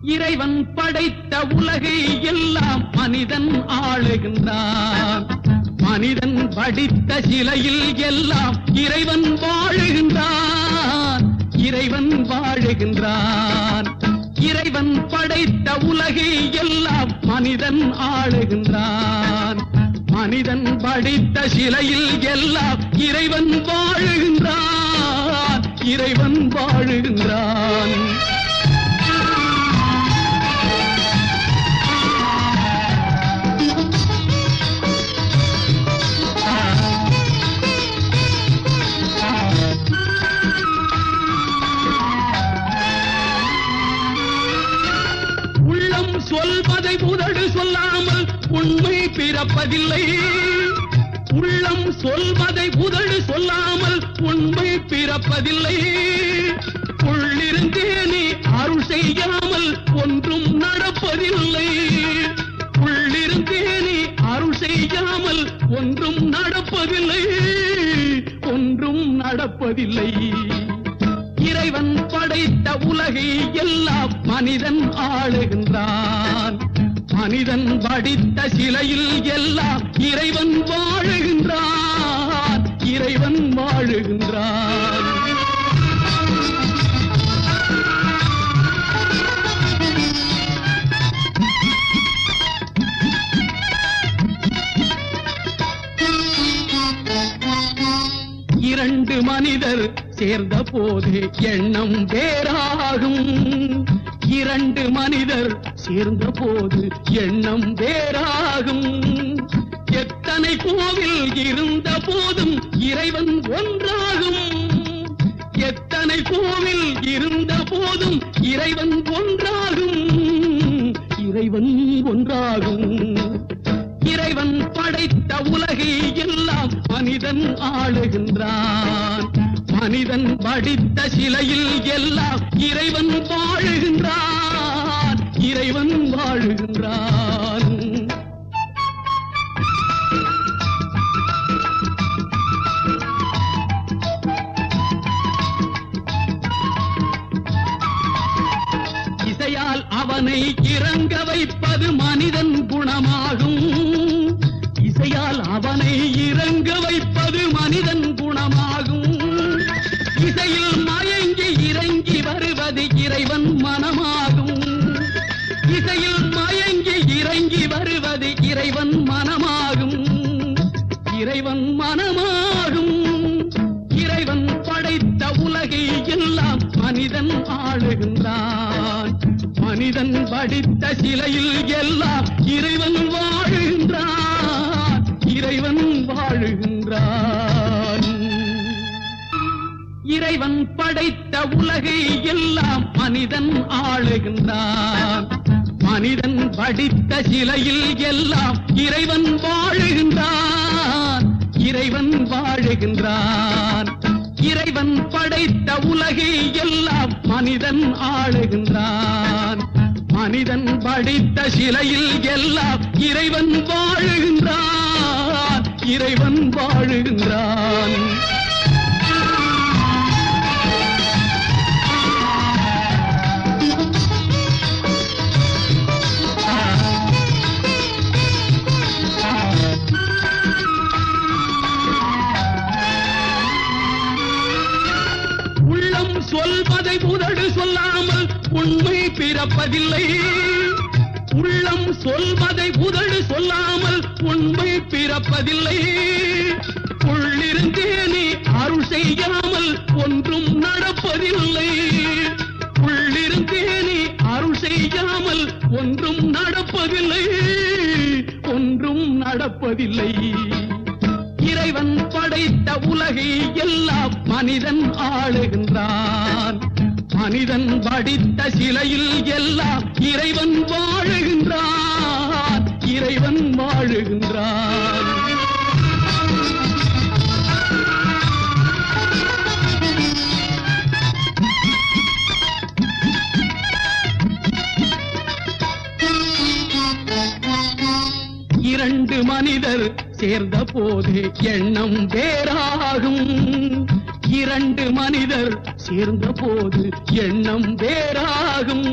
இறைவன் படைத்த உலகை எல்லாம் மனிதன் ஆளுகின்றான். மனிதன் படித்த சிலையில் எல்லாம் இறைவன் வாழுகின்றான். இறைவன் வாழுகின்றான். இறைவன் படைத்த உலகை எல்லாம் மனிதன் ஆளுகின்றான். மனிதன் படித்த சிலையில் எல்லாம் இறைவன் வாழுகின்றான். இறைவன் வாழுகின்றான். உள்ளம் சொல்வதை உதடு சொல்லாமல் உண்மை பிறப்பதில்லை. உள்ளம் சொல்வதை உதடு சொல்லாமல் உண்மை பிறப்பதில்லை. உள்ளிருந்தே நீ அருள் செய்யாமல் ஒன்றும் நடப்பதில்லை. உள்ளிருந்தே நீ அருள் செய்யாமல் ஒன்றும் நடப்பதில்லை. ஒன்றும் நடப்பதில்லை. இறைவன் படைத்த உலகை எல்லாம் மனிதன் ஆளுகின்றான். மனிதன் படித்த சிலையில் எல்லாம் இறைவன் வாழுகின்றான். இறைவன் வாழுகின்றான். இரண்டு மனிதர் சேர்ந்த போது எண்ணம் வேறாகும். இரண்டு மனிதர் சேர்ந்த போது எண்ணம் வேறாகும். எத்தனை கோவில் இருந்த போதும் இறைவன் ஒன்றாகும். எத்தனை கோவில் இருந்த போதும் இறைவன் ஒன்றாகும். இறைவன் ஒன்றாகும். இறைவன் படைத்த உலகை எல்லாம் மனிதன் ஆளுகின்றான். மனிதன் படித்த சிலையில் எல்லாம் இறைவன் வாழுகின்றான். இறைவன் வாழுகின்றான். இசையால் அவனை இறங்க வைப்பது மனிதன் குணமாகும். இசையால் அவனை இறங்க வைப்பது மனிதன் குணமாகும். இசையில் மயங்கி இறங்கி வருவது இறைவன் மனமாகும். இசையில் மயங்கி இறங்கி வருவது இறைவன் மனமாகும். இறைவன் மனமாகும். இறைவன் படைத்த உலகை எல்லாம் மனிதன் ஆளுகின்றான். மனிதன் படித்த சிலையில் எல்லாம் இறைவன் வாழுகின்றான். இறைவன் வாழுகின்றான். இறைவன் படைத்த உலகை எல்லாம் மனிதன் ஆளுகின்றான். மனிதன் படித்த சிலையில் எல்லாம் இறைவன் வாழுகின்றான். இறைவன் வாழுகின்றான். இறைவன் படைத்த உலகை எல்லாம் மனிதன் ஆளுகின்றான். மனிதன் படித்த சிலையில் எல்லாம் இறைவன் வாழுகின்றான். இறைவன் வாழுகின்றான். உள்ளம் சொல்வதை உதடு சொல்லாமல் உண்மை பிறப்பதில்லை. உள்ளம் சொல்வதை உதடு சொல்லாமல் உண்மை பிறப்பதில்லை. உள்ளிருந்தே நீ அருள் செய்யாமல் ஒன்றும் நடப்பதில்லை. உள்ளிருந்தே நீ அருள் செய்யாமல் ஒன்றும் நடப்பதில்லை. ஒன்றும் நடப்பதில்லை. இறைவன் படைத்த உலகை எல்லாம் மனிதன் ஆளுகின்றான். மனிதன் படித்த சிலையில் எல்லாம் இறைவன் வாழுகின்றான். இறைவன் வாழுகின்றான். இரண்டு மனிதர் சேர்ந்த போது எண்ணம் வேறாகும். இரண்டு மனிதர் சேர்ந்த போது எண்ணம் வேறாகும்.